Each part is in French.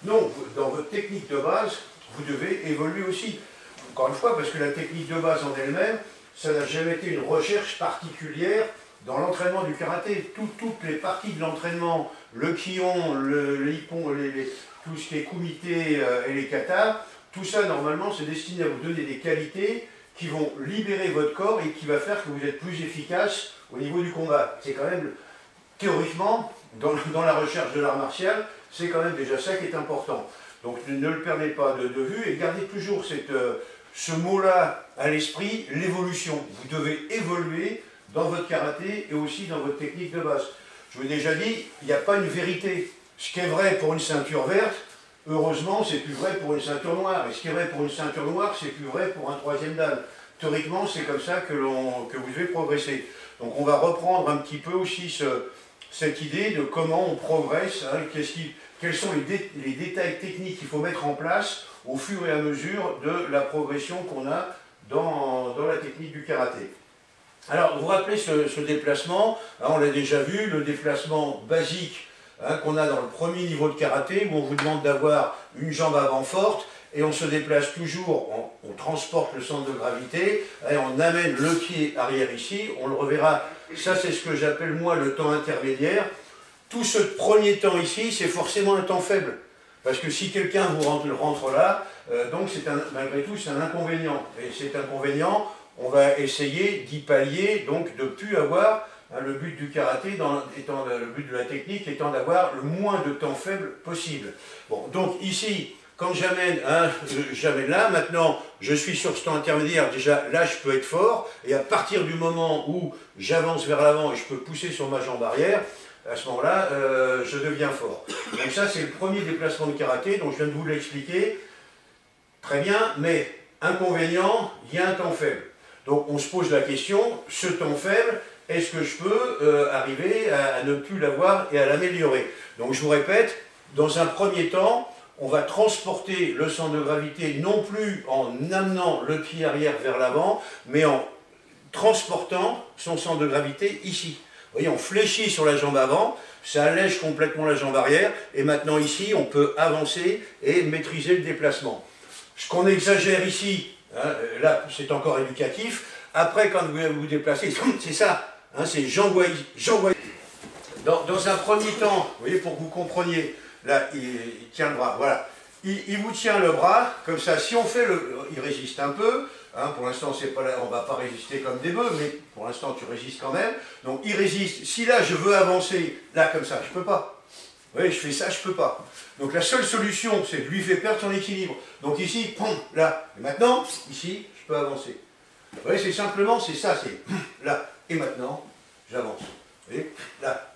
Non, dans votre technique de base, vous devez évoluer aussi. Encore une fois, parce que la technique de base en elle-même, ça n'a jamais été une recherche particulière dans l'entraînement du karaté. Toutes les parties de l'entraînement, le kion, l'ippon, tout ce qui est kumite et les katas, tout ça, normalement, c'est destiné à vous donner des qualités qui vont libérer votre corps et qui va faire que vous êtes plus efficace au niveau du combat. C'est quand même, théoriquement, dans la recherche de l'art martial, c'est quand même déjà ça qui est important. Donc ne le perdez pas de vue et gardez toujours ce mot-là à l'esprit, l'évolution. Vous devez évoluer dans votre karaté et aussi dans votre technique de base. Je vous ai déjà dit, il n'y a pas une vérité. Ce qui est vrai pour une ceinture verte, heureusement, c'est plus vrai pour une ceinture noire. Et ce qui est vrai pour une ceinture noire, c'est plus vrai pour un troisième dan. Théoriquement, c'est comme ça que vous devez progresser. Donc on va reprendre un petit peu aussi cette idée de comment on progresse, hein, quels sont les détails techniques qu'il faut mettre en place au fur et à mesure de la progression qu'on a dans la technique du karaté. Alors, vous vous rappelez ce déplacement, hein, on l'a déjà vu, le déplacement basique hein, qu'on a dans le premier niveau de karaté, où on vous demande d'avoir une jambe avant forte, et on se déplace toujours, on transporte le centre de gravité, et on amène le pied arrière ici, on le reverra, ça c'est ce que j'appelle moi le temps intermédiaire. Tout ce premier temps ici, c'est forcément un temps faible. Parce que si quelqu'un vous rentre là, donc malgré tout c'est un inconvénient. Et cet inconvénient, on va essayer d'y pallier, donc de ne plus avoir, hein, le but du karaté, le but de la technique étant d'avoir le moins de temps faible possible. Bon, donc ici, quand j'amène là, maintenant je suis sur ce temps intermédiaire, déjà là je peux être fort, et à partir du moment où j'avance vers l'avant et je peux pousser sur ma jambe arrière, à ce moment-là, je deviens fort. Donc ça, c'est le premier déplacement de karaté, donc je viens de vous l'expliquer. Très bien, mais inconvénient, il y a un temps faible. Donc on se pose la question, ce temps faible, est-ce que je peux arriver à ne plus l'avoir et à l'améliorer? Donc je vous répète, dans un premier temps, on va transporter le centre de gravité non plus en amenant le pied arrière vers l'avant, mais en transportant son centre de gravité ici. Vous voyez, on fléchit sur la jambe avant, ça allège complètement la jambe arrière, et maintenant ici, on peut avancer et maîtriser le déplacement. Ce qu'on exagère ici, hein, là, c'est encore éducatif. Après, quand vous vous déplacez, c'est ça, hein, c'est j'envoie. Dans un premier temps, vous voyez, pour que vous compreniez, là, il tient le bras, voilà. Il vous tient le bras, comme ça, si on fait il résiste un peu, hein, pour l'instant, on ne va pas résister comme des bœufs, mais pour l'instant, tu résistes quand même. Donc, il résiste. Si là, je veux avancer, là, comme ça, je ne peux pas. Vous voyez, je fais ça, je ne peux pas. Donc, la seule solution, c'est de lui faire perdre son équilibre. Donc, ici, pom, là. Et maintenant, ici, je peux avancer. Vous voyez, c'est simplement, c'est ça, c'est là. Et maintenant, j'avance. Vous voyez, là.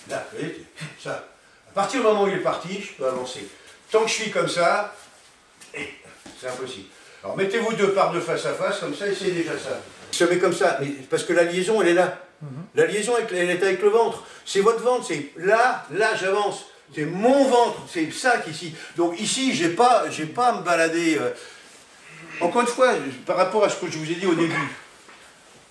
Là, vous voyez, ça. À partir du moment où il est parti, je peux avancer. Tant que je suis comme ça, c'est impossible. Alors mettez-vous deux par deux face à face, comme ça, essayez déjà ça. Je mets comme ça, mais parce que la liaison, elle est là. La liaison, elle est avec le ventre. C'est votre ventre, c'est là, j'avance. C'est mon ventre, c'est ça qu'ici. Donc ici, j'ai pas à me balader. Encore une fois, par rapport à ce que je vous ai dit au début,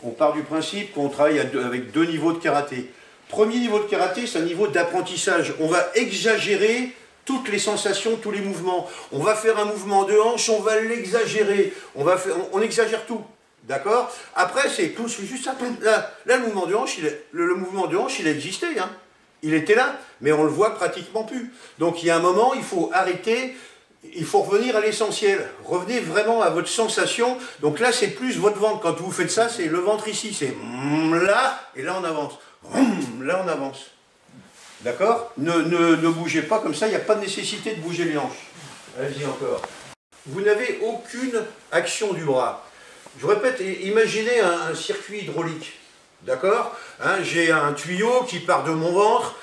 on part du principe qu'on travaille avec deux niveaux de karaté. Premier niveau de karaté, c'est un niveau d'apprentissage. On va exagérer toutes les sensations, tous les mouvements. On va faire un mouvement de hanche, on va l'exagérer. On exagère tout. D'accord? Après, c'est juste ça. Là, le mouvement de hanche, il existait. Hein. Il était là, mais on le voit pratiquement plus. Donc, il y a un moment, il faut arrêter, il faut revenir à l'essentiel. Revenez vraiment à votre sensation. Donc là, c'est plus votre ventre. Quand vous faites ça, c'est le ventre ici. C'est là, et là, on avance. Là, on avance. D'accord? Ne bougez pas comme ça, il n'y a pas de nécessité de bouger les hanches. Allez-y encore. Vous n'avez aucune action du bras. Je répète, imaginez un circuit hydraulique. D'accord, hein, j'ai un tuyau qui part de mon ventre,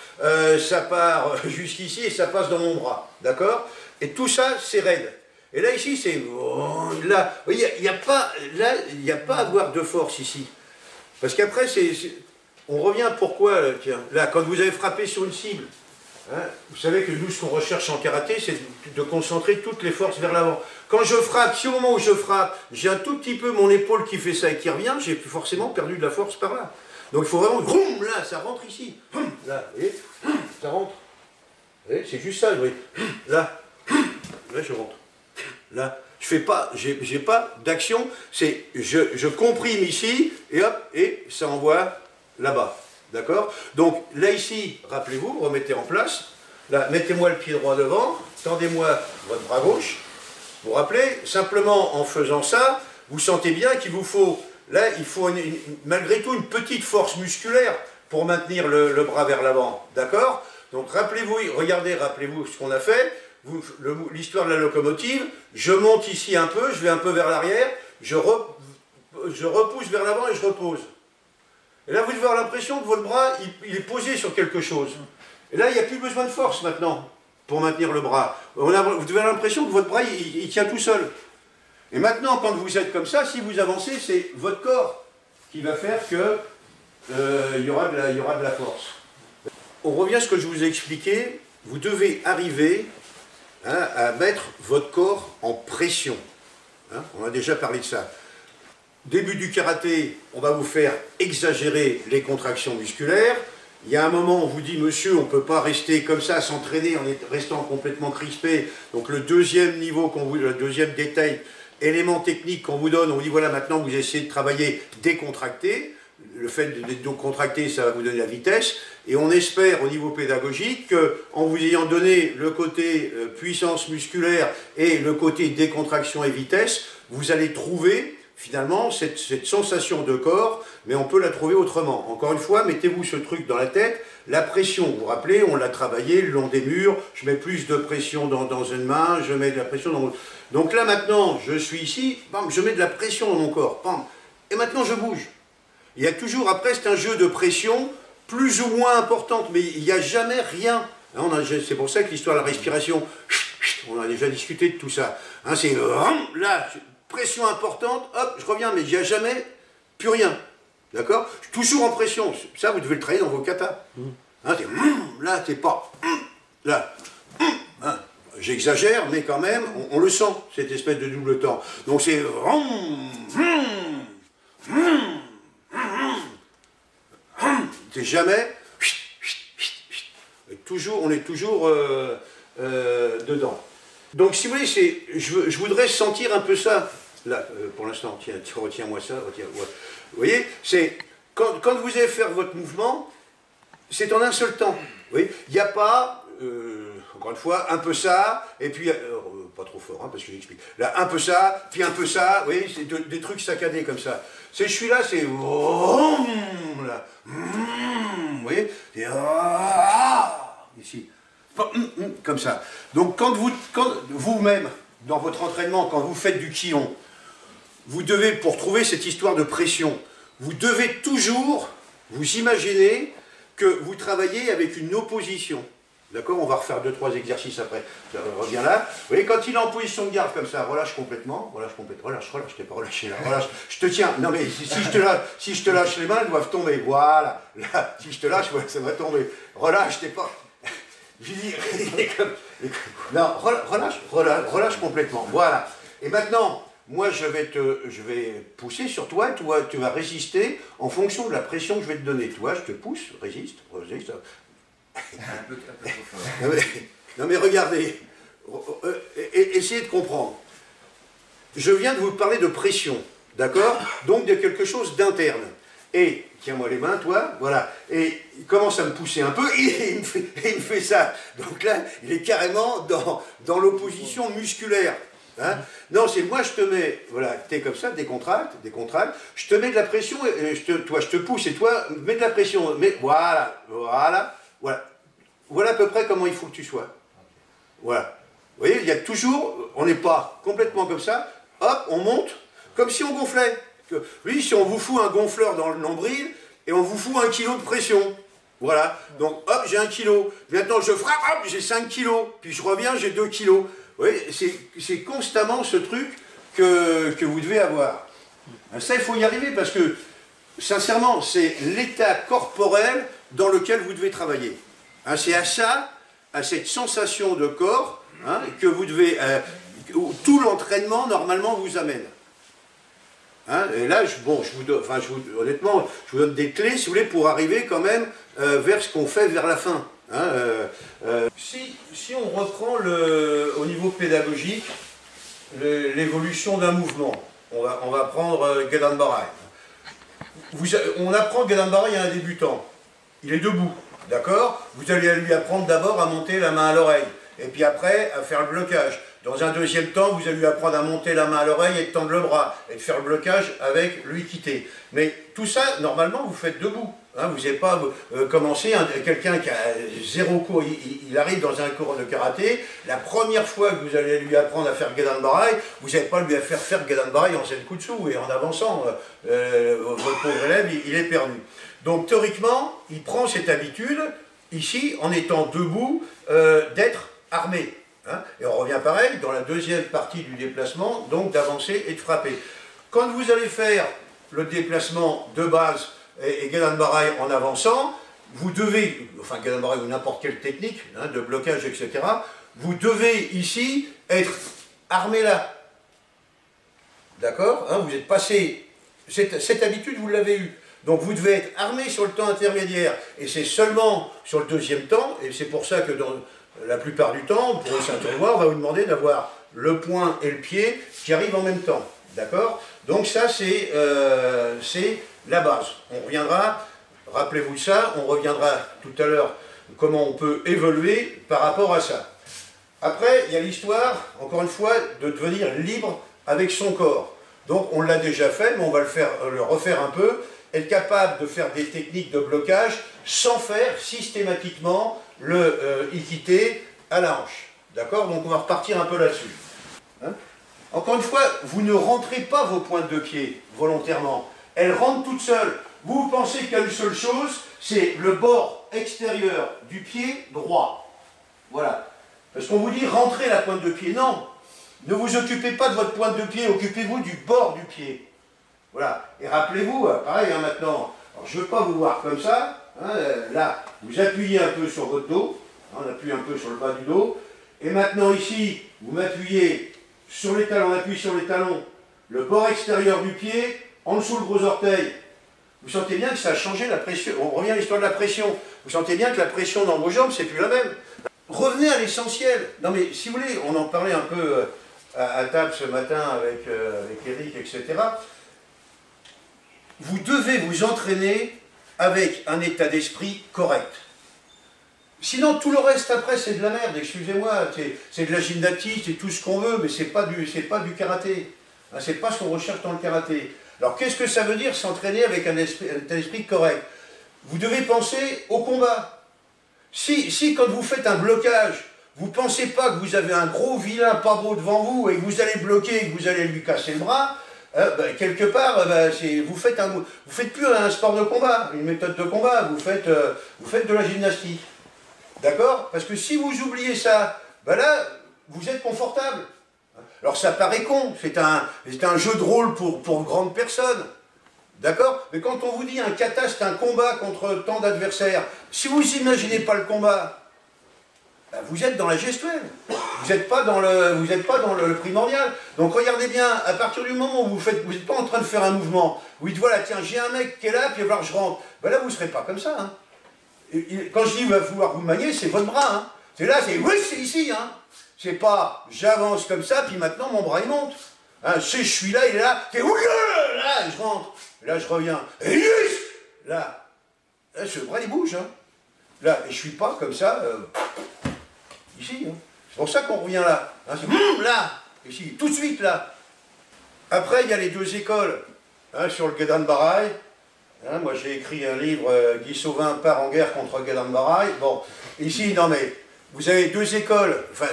ça part jusqu'ici et ça passe dans mon bras. D'accord? Et tout ça, c'est raide. Et là, ici, c'est... Là, vous voyez, il n'y a pas à avoir de force ici. Parce qu'après, on revient pourquoi, tiens, là, quand vous avez frappé sur une cible, hein, vous savez que nous, ce qu'on recherche en karaté, c'est de concentrer toutes les forces vers l'avant. Quand je frappe, si au moment où je frappe, j'ai un tout petit peu mon épaule qui fait ça et qui revient, j'ai forcément perdu de la force par là. Donc il faut vraiment, là, ça rentre ici. Là, vous voyez, ça rentre. Vous voyez, c'est juste ça, vous voyez. Là, là je rentre. Là, je fais pas, j'ai pas d'action, c'est je comprime ici, et hop, et ça envoie là-bas. D'accord? Donc là ici, rappelez-vous, remettez en place. Là, mettez-moi le pied droit devant, tendez-moi votre bras gauche. Vous vous rappelez, simplement en faisant ça, vous sentez bien qu'il vous faut, là, il faut malgré tout une petite force musculaire pour maintenir le bras vers l'avant. D'accord? Donc rappelez-vous, regardez, rappelez-vous ce qu'on a fait. L'histoire de la locomotive, je monte ici un peu, je vais un peu vers l'arrière, je repousse vers l'avant et je repose. Et là, vous devez avoir l'impression que votre bras, il est posé sur quelque chose. Et là, il n'y a plus besoin de force maintenant pour maintenir le bras. Vous devez avoir l'impression que votre bras, il tient tout seul. Et maintenant, quand vous êtes comme ça, si vous avancez, c'est votre corps qui va faire que il y aura de la force. On revient à ce que je vous ai expliqué. Vous devez arriver à mettre votre corps en pression. Hein, on a déjà parlé de ça. Début du karaté, on va vous faire exagérer les contractions musculaires. Il y a un moment, on vous dit, monsieur, on ne peut pas rester comme ça, s'entraîner en restant complètement crispé. Donc le deuxième niveau, le deuxième détail, élément technique qu'on vous donne, on vous dit, voilà, maintenant vous essayez de travailler décontracté. Le fait de décontracter, ça va vous donner la vitesse. Et on espère, au niveau pédagogique, qu'en vous ayant donné le côté puissance musculaire et le côté décontraction et vitesse, vous allez trouver finalement cette sensation de corps, mais on peut la trouver autrement. Encore une fois, mettez-vous ce truc dans la tête, la pression, vous vous rappelez, on l'a travaillé le long des murs, je mets plus de pression dans une main, je mets de la pression dans l'autre. Donc là maintenant, je suis ici, bam, je mets de la pression dans mon corps, bam, et maintenant je bouge. Il y a toujours, après c'est un jeu de pression, plus ou moins importante, mais il n'y a jamais rien. C'est pour ça que l'histoire de la respiration, on a déjà discuté de tout ça. Hein, c'est là, pression importante, hop, je reviens, mais il n'y a jamais plus rien. D'accord? Toujours en pression. Ça, vous devez le travailler dans vos katas. Hein, là, t'es pas. Là. Hein, j'exagère, mais quand même, on le sent, cette espèce de double temps. Donc c'est. C'est jamais. On est toujours dedans. Donc si vous voulez, je voudrais sentir un peu ça. Là, pour l'instant, tiens, retiens-moi ça. Ouais. Vous voyez, c'est quand vous allez faire votre mouvement, c'est en un seul temps. Vous voyez, il n'y a pas, encore une fois, un peu ça, et puis, pas trop fort, hein, parce que j'explique. Là, un peu ça, puis un peu ça, vous voyez, c'est des trucs saccadés comme ça. Je suis là, c'est... Là, vous voyez, c'est... Ici. Comme ça. Donc quand vous-même, dans votre entraînement, quand vous faites du Kion, vous devez, pour trouver cette histoire de pression, vous devez toujours vous imaginer que vous travaillez avec une opposition. D'accord? On va refaire 2-3 exercices après. Je reviens là. Vous voyez, quand il est en position de garde comme ça, relâche complètement. Relâche, t'es pas relâché là. Relâche, je te tiens. Non mais si je te lâche les mains, elles doivent tomber. Voilà. Là, si je te lâche, voilà, ça va tomber. Relâche, t'es pas... Je dis, non, relâche complètement. Voilà. Et maintenant, moi, je vais pousser sur toi. Tu vas résister en fonction de la pression que je vais te donner. Toi, je te pousse, résiste. Non mais regardez, essayez de comprendre. Je viens de vous parler de pression, d'accord? Donc de quelque chose d'interne. Et, tiens-moi les mains, toi, voilà. Et il commence à me pousser un peu, et il me fait ça. Donc là, il est carrément dans l'opposition musculaire. Hein? Non, c'est moi, je te mets, voilà, t'es comme ça, décontracte, je te mets de la pression, et toi, je te pousse, et toi, mets de la pression. Mais voilà. Voilà à peu près comment il faut que tu sois. Voilà. Vous voyez, il y a toujours, on n'est pas complètement comme ça, hop, on monte, comme si on gonflait. Oui, si on vous fout un gonfleur dans le nombril, et on vous fout 1 kilo de pression. Voilà. Donc, hop, j'ai 1 kilo. Maintenant, je frappe, hop, j'ai 5 kilos. Puis je reviens, j'ai 2 kilos. Vous voyez, c'est constamment ce truc que vous devez avoir. Ça, il faut y arriver parce que, sincèrement, c'est l'état corporel dans lequel vous devez travailler. Hein, c'est à ça, à cette sensation de corps, hein, que vous devez... tout l'entraînement, normalement, vous amène. Hein, et là, honnêtement, je vous donne des clés, si vous voulez, pour arriver quand même vers ce qu'on fait vers la fin. Hein, si on reprend au niveau pédagogique l'évolution d'un mouvement, on va prendre Gedanbaraj. On apprend Gedanbaraj à un débutant. Il est debout, d'accord? Vous allez lui apprendre d'abord à monter la main à l'oreille, et puis après à faire le blocage. Dans un deuxième temps, vous allez lui apprendre à monter la main à l'oreille et de tendre le bras, et de faire le blocage avec l'ubiquité. Mais tout ça, normalement, vous faites debout. Hein, vous n'avez pas commencé, quelqu'un qui a zéro cours, il arrive dans un cours de karaté, la première fois que vous allez lui apprendre à faire Gedanbaraj, vous n'allez pas lui faire Gedanbaraj en Zenkutsu et en avançant. Votre pauvre élève, il est perdu. Donc théoriquement, il prend cette habitude, ici, en étant debout, d'être armé. Hein, et on revient pareil, dans la deuxième partie du déplacement, donc d'avancer et de frapper. Quand vous allez faire le déplacement de base et Gedanbaraj en avançant, vous devez, enfin Gedanbaraj ou n'importe quelle technique, hein, de blocage, etc., vous devez ici être armé là. D'accord, hein, vous êtes passé, cette habitude vous l'avez eue. Donc vous devez être armé sur le temps intermédiaire. Et c'est seulement sur le deuxième temps, et c'est pour ça que dans la plupart du temps, pour une ceinture noire, on va vous demander d'avoir le poing et le pied qui arrivent en même temps. D'accord? Donc ça, c'est la base. On reviendra, rappelez-vous ça, on reviendra tout à l'heure comment on peut évoluer par rapport à ça. Après, il y a l'histoire, encore une fois, de devenir libre avec son corps. Donc on l'a déjà fait, mais on va le refaire un peu. Être capable de faire des techniques de blocage sans faire systématiquement le ikité à la hanche. D'accord? Donc on va repartir un peu là-dessus. Hein? Encore une fois, vous ne rentrez pas vos pointes de pied volontairement. Elles rentrent toutes seules. Vous pensez qu'il y a une seule chose, c'est le bord extérieur du pied droit. Voilà. Parce qu'on vous dit rentrez la pointe de pied. Non. Ne vous occupez pas de votre pointe de pied, occupez-vous du bord du pied. Voilà. Et rappelez-vous, pareil hein, maintenant, alors, je ne veux pas vous voir comme ça, hein, là, vous appuyez un peu sur votre dos, hein, on appuie un peu sur le bas du dos, et maintenant ici, vous m'appuyez sur les talons, on appuie sur les talons, le bord extérieur du pied, en dessous le gros orteil. Vous sentez bien que ça a changé la pression, on revient à l'histoire de la pression, vous sentez bien que la pression dans vos jambes, c'est plus la même. Revenez à l'essentiel. Non mais, si vous voulez, on en parlait un peu à table ce matin avec Eric, etc., vous devez vous entraîner avec un état d'esprit correct. Sinon, tout le reste après, c'est de la merde, excusez-moi, c'est de la gymnastique, c'est tout ce qu'on veut, mais c'est pas du karaté. Hein, c'est pas ce qu'on recherche dans le karaté. Alors, qu'est-ce que ça veut dire s'entraîner avec un état d'esprit correct? Vous devez penser au combat. Si quand vous faites un blocage, vous ne pensez pas que vous avez un gros vilain pas beau devant vous et que vous allez bloquer et que vous allez lui casser le bras, quelque part, vous faites plus un sport de combat, une méthode de combat, vous faites de la gymnastique. D'accord? Parce que si vous oubliez ça, là, vous êtes confortable. Alors ça paraît con, c'est un jeu de rôle pour grandes personnes. D'accord? Mais quand on vous dit un kata, c'est un combat contre tant d'adversaires, si vous n'imaginez pas le combat, vous êtes dans la gestuelle, vous n'êtes pas dans le primordial. Donc regardez bien, à partir du moment où vous n'êtes pas en train de faire un mouvement, vous dites voilà, tiens, j'ai un mec qui est là, puis alors je rentre, là vous ne serez pas comme ça. Hein. Quand je dis va vouloir vous manier, c'est votre bras. Hein. C'est là, oui, c'est ici. Hein. C'est pas j'avance comme ça, puis maintenant mon bras il monte. Hein, je suis là, il est là, là, je rentre, là je reviens, et là, ce bras il bouge. Hein. Là, et je suis pas comme ça. Ici, hein. C'est pour ça qu'on revient là. Hein, là, ici, tout de suite là. Après, il y a les deux écoles hein, sur le Gedanbaraj. Hein, moi, j'ai écrit un livre, Guy Sauvin part en guerre contre Gedanbaraj. Bon, ici, non mais, vous avez deux écoles. Enfin,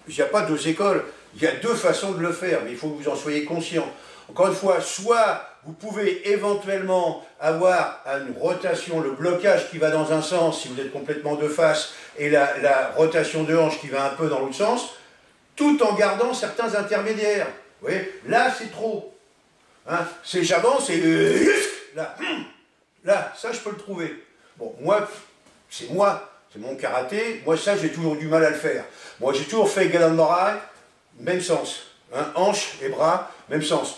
il n'y a pas deux écoles. Il y a deux façons de le faire, mais il faut que vous en soyez conscient. Encore une fois, soit vous pouvez éventuellement avoir une rotation, le blocage qui va dans un sens, si vous êtes complètement de face, et la rotation de hanche qui va un peu dans l'autre sens, tout en gardant certains intermédiaires. Vous voyez, là c'est trop. Hein, c'est j'avance et là, ça je peux le trouver. Bon, c'est mon karaté, moi ça j'ai toujours du mal à le faire. Moi j'ai toujours fait Gedanbaraj, même sens. Hein, hanche et bras, même sens.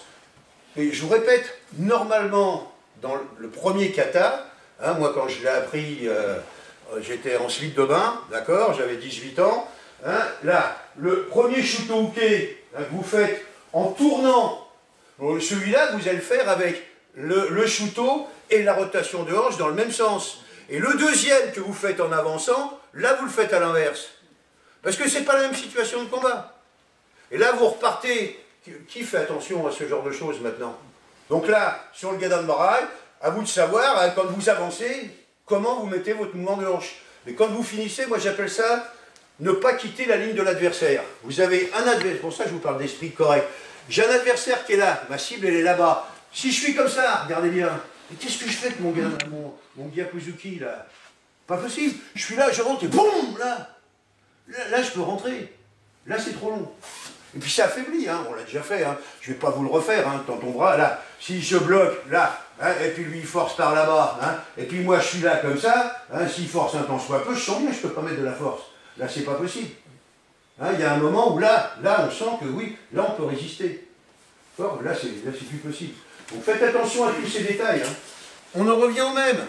Et je vous répète, normalement, dans le premier kata, hein, moi quand je l'ai appris j'étais en slip de bain, d'accord, j'avais 18 ans. Hein, là, le premier Shuto-uke que vous faites en tournant, celui-là, vous allez le faire avec le Shuto et la rotation de hanche dans le même sens. Et le deuxième que vous faites en avançant, là, vous le faites à l'inverse. Parce que c'est pas la même situation de combat. Et là, vous repartez. Qui fait attention à ce genre de choses maintenant? Donc là, sur le Gadan Barai, à vous de savoir, hein, quand vous avancez, comment vous mettez votre mouvement de hanche. Mais quand vous finissez, moi j'appelle ça ne pas quitter la ligne de l'adversaire. Vous avez un adversaire, pour ça je vous parle d'esprit correct. J'ai un adversaire qui est là, ma cible elle est là-bas. Si je suis comme ça, regardez bien, mais qu'est-ce que je fais avec mon Gyakuzuki là? Pas possible. Je suis là, je rentre et boum, là je peux rentrer. Là c'est trop long. Et puis ça affaiblit, hein, on l'a déjà fait, hein. Je ne vais pas vous le refaire, hein, dans ton bras, là. Si je bloque, là, hein, et puis lui il force par là-bas, hein, et puis moi je suis là comme ça, hein, s'il force un temps soit peu, je sens bien que je ne peux pas mettre de la force. Là c'est pas possible. Hein, il y a un moment où là on sent que oui, là on peut résister. Là c'est plus possible. Donc faites attention à tous ces détails. Hein. On en revient au même.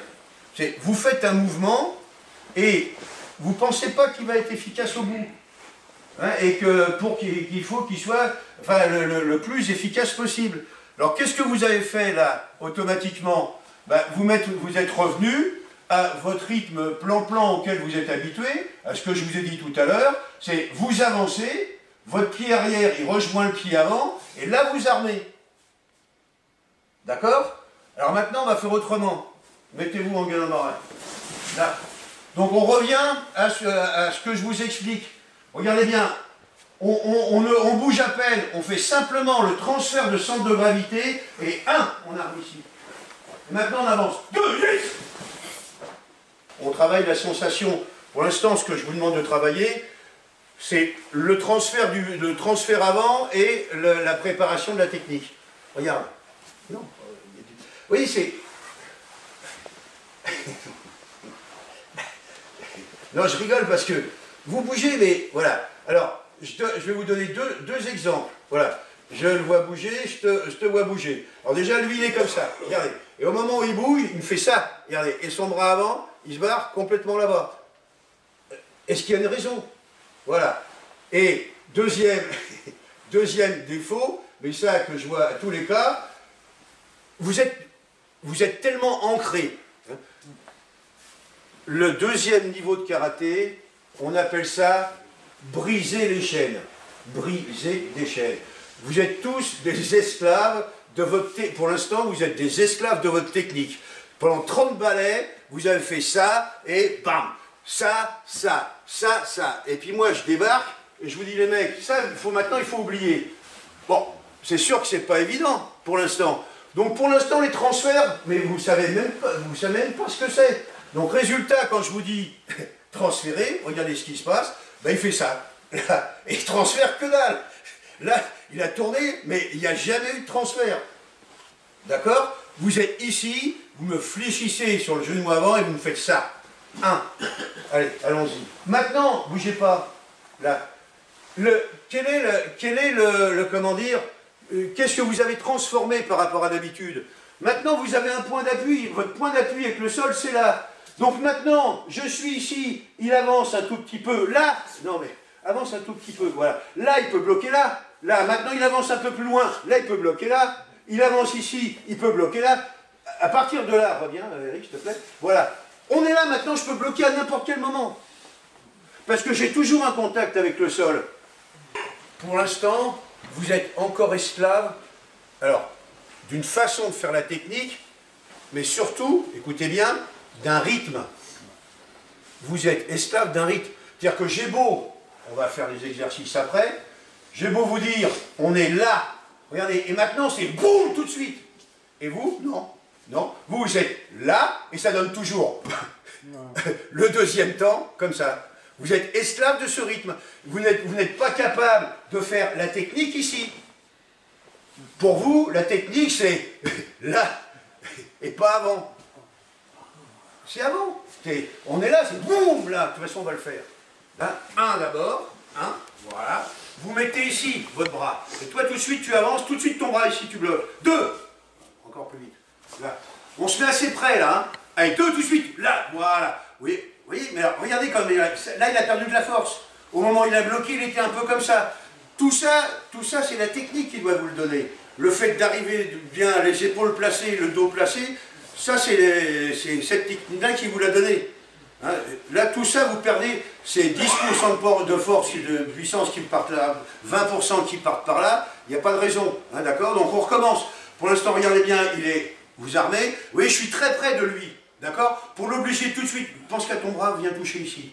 Vous faites un mouvement et vous ne pensez pas qu'il va être efficace au bout. Hein, et qu'il faut qu'il soit le plus efficace possible. Alors qu'est-ce que vous avez fait là, automatiquement? Ben, vous êtes revenu à votre rythme plan-plan auquel vous êtes habitué, à ce que je vous ai dit tout à l'heure, c'est vous avancez, votre pied arrière il rejoint le pied avant, et là vous armez. D'accord? Alors maintenant on va faire autrement. Mettez-vous en Gadan-Barai. Là. Donc on revient à ce que je vous explique. Regardez bien, on bouge à peine, on fait simplement le transfert de centre de gravité, et on arme ici. Et maintenant on avance. 2, 10. On travaille la sensation. Pour l'instant, ce que je vous demande de travailler, c'est le transfert avant et la préparation de la technique. Regarde. Non. Oui, c'est... Non, je rigole parce que vous bougez, mais voilà. Alors, je vais vous donner deux exemples. Voilà. Je le vois bouger, je te vois bouger. Alors déjà, lui, il est comme ça. Regardez. Et au moment où il bouge, il me fait ça. Regardez. Et son bras avant, il se barre complètement là-bas. Est-ce qu'il y a une raison? Voilà. Et deuxième défaut, mais ça que je vois à tous les cas, vous êtes tellement ancré. Le deuxième niveau de karaté, on appelle ça briser les chaînes. Briser des chaînes. Vous êtes tous des esclaves de votre technique. Pour l'instant, vous êtes des esclaves de votre technique. Pendant 30 ballets, vous avez fait ça, et bam, ça. Et puis moi, je débarque, et je vous dis, les mecs, ça, maintenant, il faut oublier. Bon, c'est sûr que c'est pas évident, pour l'instant. Donc, pour l'instant, les transferts, mais vous savez même pas ce que c'est. Donc, résultat, quand je vous dis transférer, regardez ce qui se passe, ben, il fait ça. Là, et il transfère que dalle. Là, il a tourné, mais il n'y a jamais eu de transfert. D'accord? Vous êtes ici, vous me fléchissez sur le genou avant et vous me faites ça. 1. Allez, allons-y. Maintenant, bougez pas. Là. Quel est le comment dire, qu'est-ce que vous avez transformé par rapport à d'habitude? Maintenant, vous avez un point d'appui. Votre point d'appui avec le sol, c'est là. Donc maintenant, je suis ici, il avance un tout petit peu. Là, non mais, avance un tout petit peu, voilà. Là, il peut bloquer là. Là, maintenant, il avance un peu plus loin. Là, il peut bloquer là. Il avance ici, il peut bloquer là. À partir de là, reviens, Eric, s'il te plaît. Voilà. On est là, maintenant, je peux bloquer à n'importe quel moment. Parce que j'ai toujours un contact avec le sol. Pour l'instant, vous êtes encore esclave, alors, d'une façon de faire la technique, mais surtout, écoutez bien, d'un rythme. Vous êtes esclave d'un rythme. C'est-à-dire que j'ai beau, on va faire des exercices après, j'ai beau vous dire, on est là, regardez, et maintenant c'est boum tout de suite. Et vous, non. Non, vous êtes là, et ça donne toujours le deuxième temps, comme ça. Vous êtes esclave de ce rythme. Vous n'êtes pas capable de faire la technique ici. Pour vous, la technique, c'est là, et pas avant. C'est avant. On est là, c'est boum, là. De toute façon, on va le faire. Là, 1 d'abord, 1, voilà. Vous mettez ici votre bras. Et toi, tout de suite, tu avances, tout de suite, ton bras ici, tu bloques. 2, encore plus vite. Là. On se met assez près, là. Hein. Allez, 2 tout de suite, là, voilà. Oui, Vous voyez, mais alors, regardez comme là, il a perdu de la force. Au moment où il a bloqué, il était un peu comme ça. Tout ça, c'est la technique qui doit vous le donner. Le fait d'arriver bien les épaules placées, le dos placé, ça c'est cette technique-là qui vous l'a donné. Hein, là, tout ça, vous perdez ces 10% de force et de puissance qui partent là, 20% qui partent par là, il n'y a pas de raison. Hein, d'accord? Donc on recommence. Pour l'instant, regardez bien, vous armez. Vous voyez, je suis très près de lui. D'accord? Pour l'obliger tout de suite, pense qu'à ton bras, viens toucher ici.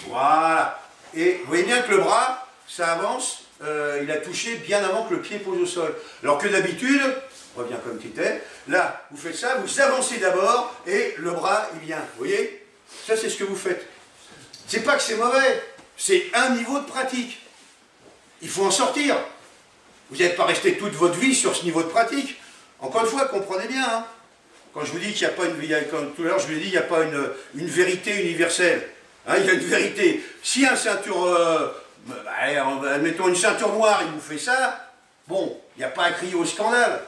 Voilà. Et vous voyez bien que le bras, ça avance, il a touché bien avant que le pied pose au sol. Alors que d'habitude, reviens comme tu étais, là, vous faites ça, vous avancez d'abord, et le bras, il vient. Vous voyez? Ça, c'est ce que vous faites. C'est pas que c'est mauvais, c'est un niveau de pratique. Il faut en sortir. Vous n'allez pas rester toute votre vie sur ce niveau de pratique. Encore une fois, comprenez bien. Hein. Quand je vous dis qu'il n'y a pas comme tout à l'heure, je vous ai dit, il n'y a pas une vérité universelle. Hein, il y a une vérité. Si un ceinture, admettons une ceinture noire, il vous fait ça, bon, il n'y a pas à crier au scandale.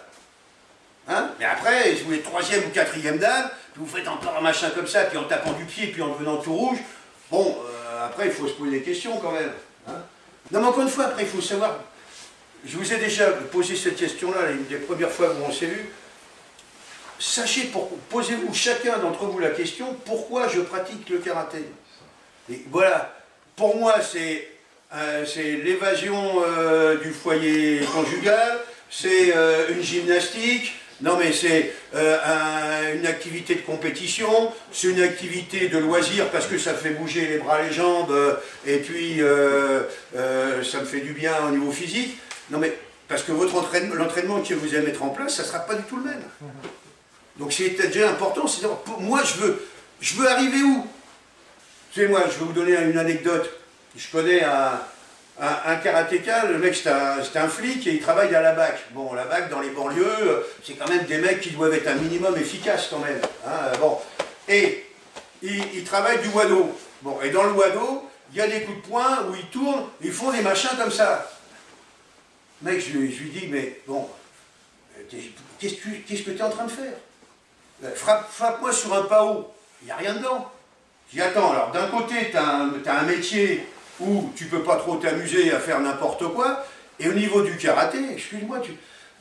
Hein? Mais après, si vous voulez troisième ou quatrième dame, vous faites encore un machin comme ça, puis en tapant du pied, puis en devenant tout rouge, bon, après, il faut se poser des questions quand même. Hein? Non, mais encore une fois, après, il faut savoir. Je vous ai déjà posé cette question-là, une des premières fois où on s'est vu. Sachez, posez-vous chacun d'entre vous la question, pourquoi je pratique le karaté? Et voilà, pour moi, c'est l'évasion du foyer conjugal, c'est une gymnastique, non mais c'est une activité de compétition, c'est une activité de loisir parce que ça fait bouger les bras, les jambes, et puis ça me fait du bien au niveau physique. Non mais, parce que l'entraînement que vous allez mettre en place, ça ne sera pas du tout le même. Donc c'est déjà important, c'est moi je veux arriver où? Vous savez, moi, je vais vous donner une anecdote. Je connais un karatéka, le mec c'est un flic et il travaille à la BAC. Bon, la BAC dans les banlieues, c'est quand même des mecs qui doivent être un minimum efficaces quand même. Hein, bon. Et il travaille du wado. Bon, et dans le wado, il y a des coups de poing où ils tournent, ils font des machins comme ça. Mec, je lui dis, mais bon, qu'est-ce que tu es en train de faire? Frappe-moi sur un pao. Il n'y a rien dedans. Je dis, attends, alors d'un côté, tu as un métier où tu ne peux pas trop t'amuser à faire n'importe quoi, et au niveau du karaté, excuse-moi,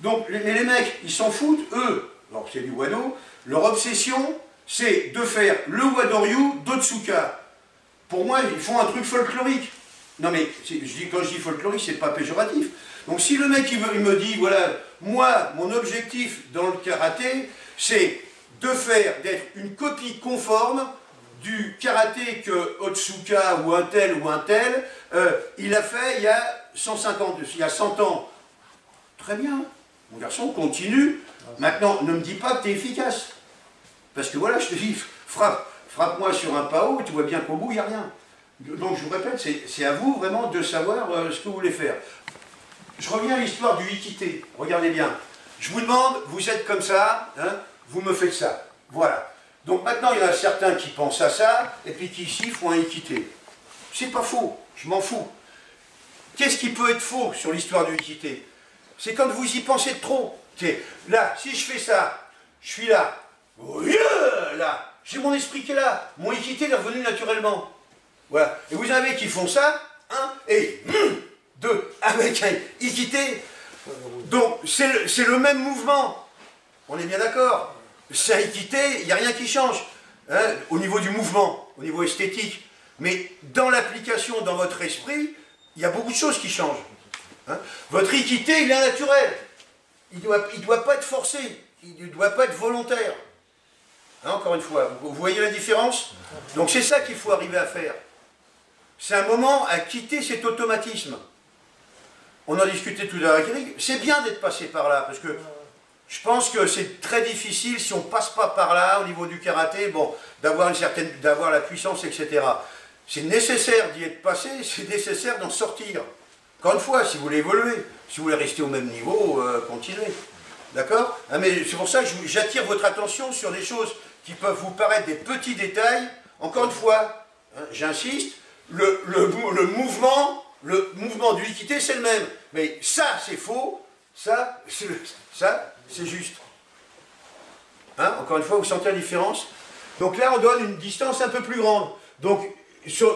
donc les mecs, ils s'en foutent, eux, alors c'est du wado, leur obsession, c'est de faire le wado-ryu d'Otsuka. Pour moi, ils font un truc folklorique. Non mais, quand je dis folklorique, c'est pas péjoratif. Donc si le mec, il me dit, voilà, moi, mon objectif dans le karaté, c'est d'être une copie conforme du karaté que Otsuka ou un tel, il a fait il y a 100 ans. Très bien, mon garçon, continue. Maintenant, ne me dis pas que tu es efficace. Parce que voilà, je te dis, frappe-moi sur un pao, tu vois bien qu'au bout, il n'y a rien. Donc je vous répète, c'est à vous vraiment de savoir ce que vous voulez faire. Je reviens à l'histoire du ikité. Regardez bien. Je vous demande, vous êtes comme ça, hein, vous me faites ça. Voilà. Donc maintenant, il y en a certains qui pensent à ça, et puis qui ici font un ikité. C'est pas faux, je m'en fous. Qu'est-ce qui peut être faux sur l'histoire du ikité? C'est quand vous y pensez de trop. Là, si je fais ça, je suis là. Là, j'ai mon esprit qui est là. Mon ikité est revenu naturellement. Voilà. Et vous avez qui font ça, un, et deux, avec un ikité. Donc, c'est le même mouvement. On est bien d'accord. C'est un ikité, il n'y a rien qui change. Hein, au niveau du mouvement, au niveau esthétique. Mais dans l'application, dans votre esprit, il y a beaucoup de choses qui changent. Hein. Votre ikité, il est naturel. Il doit pas être forcé. Il ne doit pas être volontaire. Hein, encore une fois, vous voyez la différence? Donc c'est ça qu'il faut arriver à faire. C'est un moment à quitter cet automatisme. On en discutait tout à l'heure avec Eric. C'est bien d'être passé par là, parce que je pense que c'est très difficile, si on ne passe pas par là, au niveau du karaté, bon, d'avoir la puissance, etc. C'est nécessaire d'y être passé, c'est nécessaire d'en sortir. Encore une fois, si vous voulez évoluer, si vous voulez rester au même niveau, continuez. D'accord? Ah, mais c'est pour ça que j'attire votre attention sur des choses qui peuvent vous paraître des petits détails. Encore une fois, hein, j'insiste, le mouvement du ikité, c'est le même. Mais ça, c'est faux. Ça, c'est juste. Hein, encore une fois, vous sentez la différence? Donc là, on donne une distance un peu plus grande. Donc,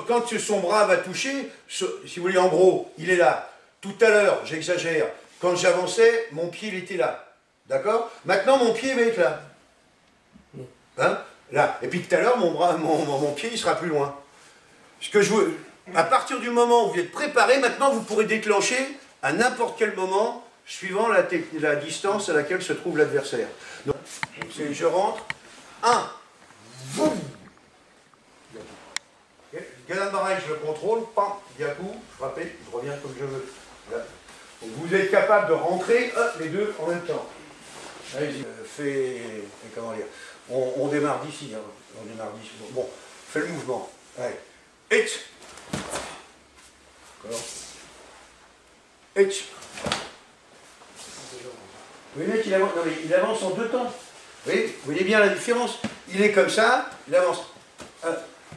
quand son bras va toucher, si vous voulez, en gros, il est là. Tout à l'heure, j'exagère, quand j'avançais, mon pied, il était là. D'accord? Maintenant, mon pied va être là. Hein? Là. Et puis tout à l'heure, mon pied, il sera plus loin. À partir du moment où vous êtes préparé, maintenant, vous pourrez déclencher à n'importe quel moment, suivant la distance à laquelle se trouve l'adversaire. Donc, je rentre. 1. Boum. Galambareil, je le contrôle. Pam. Yaku. Frappez. Je reviens comme je veux. Là. Donc, vous êtes capable de rentrer les deux en même temps. Allez-y. Comment dire, on démarre d'ici. Hein. On démarre d'ici. Bon. Fais le mouvement. Allez. H. D'accord. H. Vous voyez, il avance, non, mais il avance en deux temps. Vous voyez bien la différence? Il est comme ça, il avance.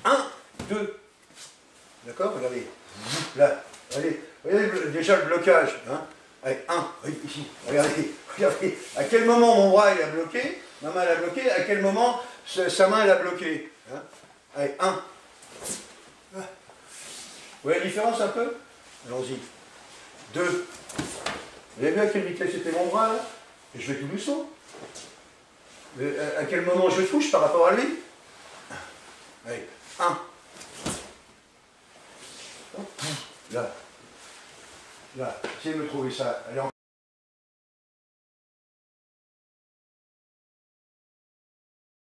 1, 2. D'accord? Regardez. Là. Allez. Regardez déjà le blocage. Hein? Allez, 1. Oui, ici. Regardez. Regardez. À quel moment mon bras il a bloqué? Ma main elle a bloqué. À quel moment sa main elle a bloqué? Hein? Allez, 1. Vous voyez la différence un peu? Allons-y. 2. Vous avez vu à quelle vitesse était mon bras là? Et je vais tout doucement. À quel moment je touche par rapport à lui? Allez, 1. Là. Là. Essayez de me trouver ça. Allez,